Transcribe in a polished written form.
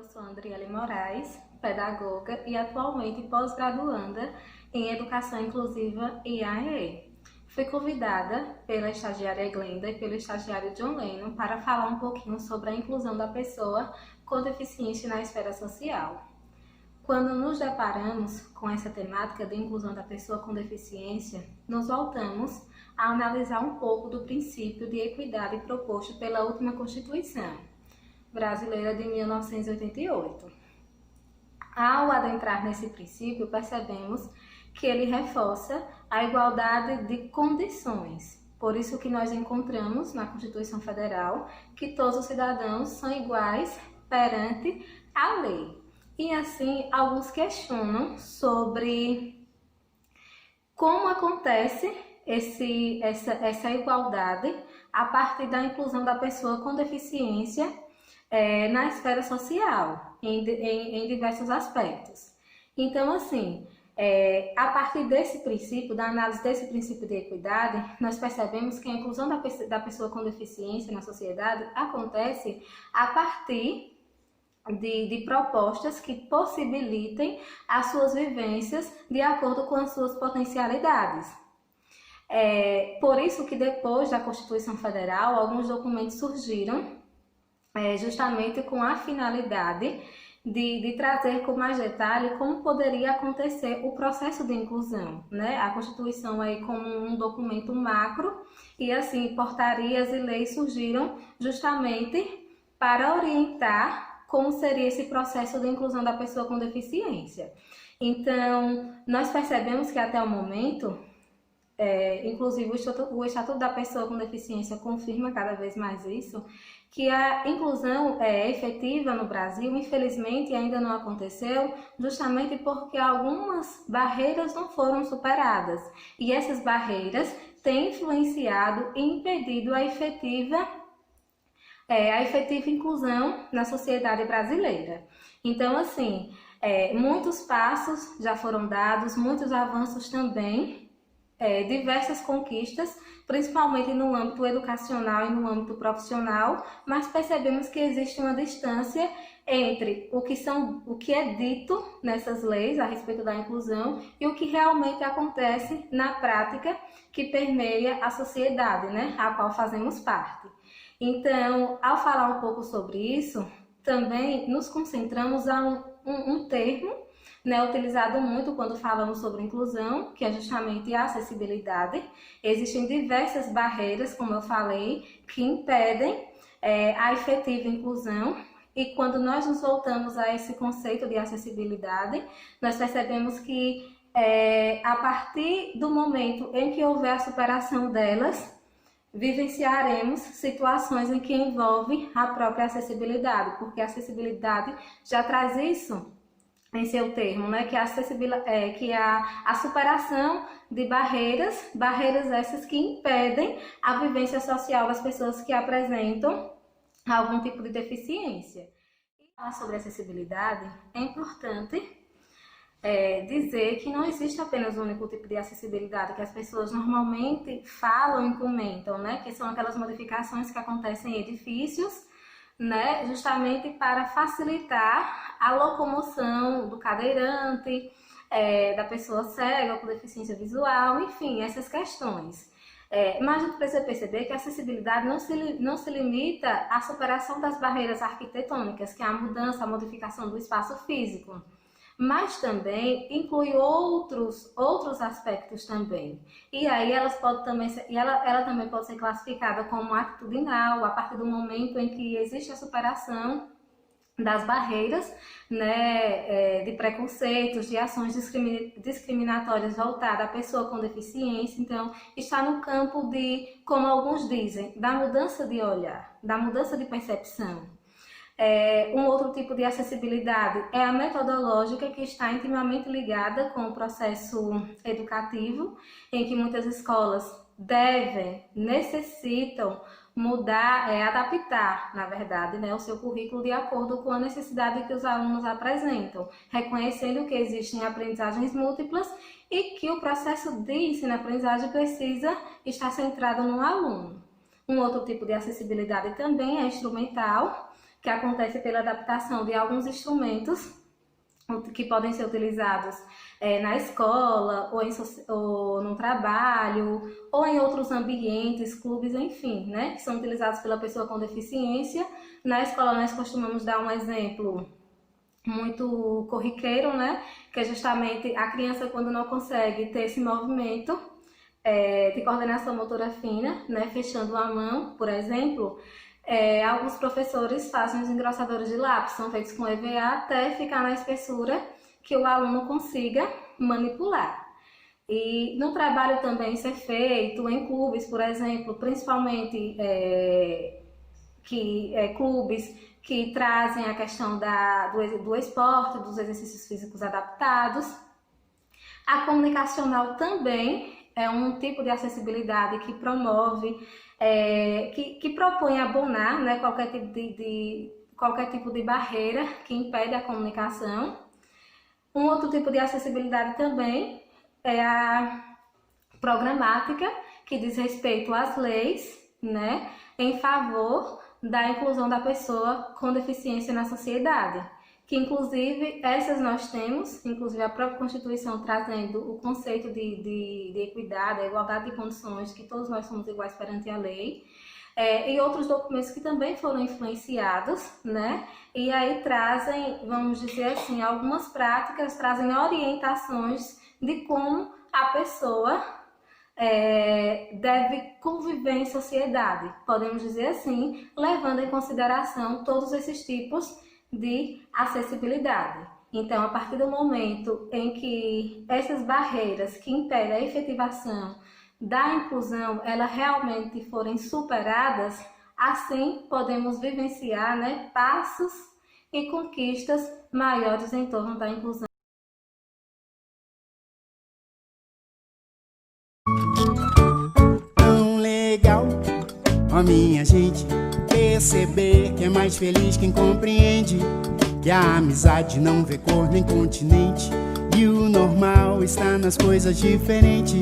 Eu sou Andriele Moraes, pedagoga e atualmente pós-graduanda em Educação Inclusiva e AE. Fui convidada pela estagiária Glenda e pelo estagiário John Lennon para falar um pouquinho sobre a inclusão da pessoa com deficiência na esfera social. Quando nos deparamos com essa temática de inclusão da pessoa com deficiência, nos voltamos a analisar um pouco do princípio de equidade proposto pela última Constituição brasileira de 1988. Ao adentrar nesse princípio, percebemos que ele reforça a igualdade de condições. Por isso que nós encontramos na Constituição Federal que todos os cidadãos são iguais perante a lei. E assim, alguns questionam sobre como acontece essa igualdade a partir da inclusão da pessoa com deficiência na esfera social, em diversos aspectos. Então, assim, a partir desse princípio, da análise desse princípio de equidade, nós percebemos que a inclusão da pessoa com deficiência na sociedade acontece a partir de propostas que possibilitem as suas vivências de acordo com as suas potencialidades. Por isso que depois da Constituição Federal, alguns documentos surgiram justamente com a finalidade de trazer com mais detalhe como poderia acontecer o processo de inclusão, né? A Constituição aí como um documento macro e assim portarias e leis surgiram justamente para orientar como seria esse processo de inclusão da pessoa com deficiência. Então, nós percebemos que até o momento, inclusive o Estatuto da Pessoa com Deficiência confirma cada vez mais isso, que a inclusão efetiva no Brasil, infelizmente, ainda não aconteceu, justamente porque algumas barreiras não foram superadas. E essas barreiras têm influenciado e impedido a efetiva inclusão na sociedade brasileira. Então, assim, muitos passos já foram dados, muitos avanços também, diversas conquistas, principalmente no âmbito educacional e no âmbito profissional, mas percebemos que existe uma distância entre o que é dito nessas leis a respeito da inclusão e o que realmente acontece na prática que permeia a sociedade, né, a qual fazemos parte. Então, ao falar um pouco sobre isso, também nos concentramos a um termo, né, utilizado muito quando falamos sobre inclusão, que é justamente a acessibilidade. Existem diversas barreiras, como eu falei, que impedem a efetiva inclusão. E quando nós nos voltamos a esse conceito de acessibilidade, nós percebemos que a partir do momento em que houver a superação delas, vivenciaremos situações em que envolve a própria acessibilidade, porque a acessibilidade já traz isso em seu termo, né? Que a superação de barreiras essas que impedem a vivência social das pessoas que apresentam algum tipo de deficiência. E falar sobre acessibilidade é importante dizer que não existe apenas um único tipo de acessibilidade que as pessoas normalmente falam e comentam, né? Que são aquelas modificações que acontecem em edifícios, né? Justamente para facilitar a locomoção do cadeirante, da pessoa cega ou com deficiência visual, enfim, essas questões. Mas a gente precisa perceber que a acessibilidade não se limita à superação das barreiras arquitetônicas, que é a mudança, a modificação do espaço físico, mas também inclui outros aspectos também. E aí ela também pode ser classificada como atitudinal, a partir do momento em que existe a superação das barreiras, né, de preconceitos, de ações discriminatórias voltadas à pessoa com deficiência. Então, está no campo de, como alguns dizem, da mudança de olhar, da mudança de percepção. Um outro tipo de acessibilidade é a metodológica, que está intimamente ligada com o processo educativo, em que muitas escolas necessitam mudar, adaptar, na verdade, né, o seu currículo de acordo com a necessidade que os alunos apresentam, reconhecendo que existem aprendizagens múltiplas e que o processo de ensino-aprendizagem precisa estar centrado no aluno. Um outro tipo de acessibilidade também é instrumental, que acontece pela adaptação de alguns instrumentos que podem ser utilizados na escola, ou no trabalho, ou em outros ambientes, clubes, enfim, né, que são utilizados pela pessoa com deficiência. Na escola nós costumamos dar um exemplo muito corriqueiro, né, que é justamente a criança quando não consegue ter esse movimento de coordenação motora fina, né, fechando a mão, por exemplo. Alguns professores fazem os engrossadores de lápis, são feitos com EVA até ficar na espessura que o aluno consiga manipular. E no trabalho também isso é feito em clubes, por exemplo, principalmente clubes que trazem a questão do esporte, dos exercícios físicos adaptados. A comunicacional também é um tipo de acessibilidade que promove, que propõe abonar, né, qualquer tipo de barreira que impede a comunicação. Um outro tipo de acessibilidade também é a programática, que diz respeito às leis, né, em favor da inclusão da pessoa com deficiência na sociedade. Que inclusive essas nós temos, inclusive a própria Constituição trazendo o conceito de equidade, a igualdade de condições, que todos nós somos iguais perante a lei, e outros documentos que também foram influenciados, né? E aí trazem, vamos dizer assim, algumas práticas, trazem orientações de como a pessoa deve conviver em sociedade, podemos dizer assim, levando em consideração todos esses tipos de acessibilidade. Então, a partir do momento em que essas barreiras que impedem a efetivação da inclusão, elas realmente forem superadas, assim podemos vivenciar, né, passos e conquistas maiores em torno da inclusão. Tão legal, ó minha gente, perceber que é mais feliz quem compreende que a amizade não vê cor nem continente e o normal está nas coisas diferentes.